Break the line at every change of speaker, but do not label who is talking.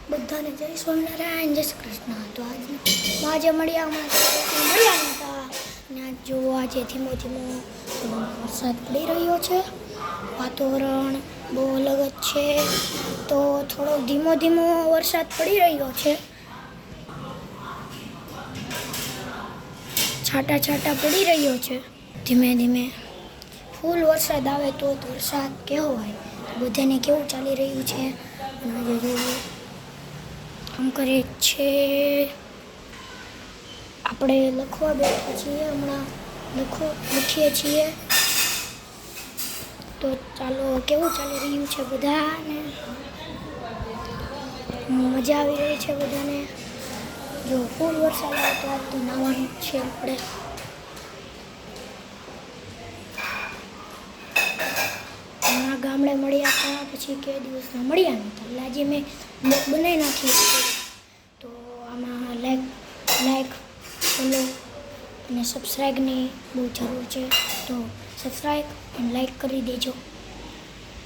બધાને જય સ્વામિનારાયણ, જય શ્રી કૃષ્ણ. તો આજે મળ્યા નહોતા અને આજ જો આજે ધીમો ધીમો વરસાદ પડી રહ્યો છે. વાતાવરણ બહુ અલગ જ છે. તો થોડો ધીમો ધીમો વરસાદ પડી રહ્યો છે. છાંટા છાંટા પડી રહ્યો છે ધીમે ધીમે. ફૂલ વરસાદ આવે તો વરસાદ કેવો હોય, બધાને કેવું ચાલી રહ્યું છે. કામ કરે છે. આપણે લખવા બેઠા છીએ, હમણાં લખીએ છીએ. તો ચાલો, કેવું ચાલી રહ્યું છે બધાને? મજા આવી રહી છે બધાને? જો ફૂલ વરસાદ આવે તો આજ તો નાવાનું છે આપણે. હમણાં ગામડે મળ્યા હતા, પછી કે દિવસમાં મળ્યા નહોતા, એટલે આજે મેં બ્લોગ બનાવી નાખી. તો આમાં લાઈક ફોલો અને સબસ્ક્રાઈબની બહુ જરૂર છે. તો સબસ્ક્રાઈબ અને લાઈક કરી દેજો.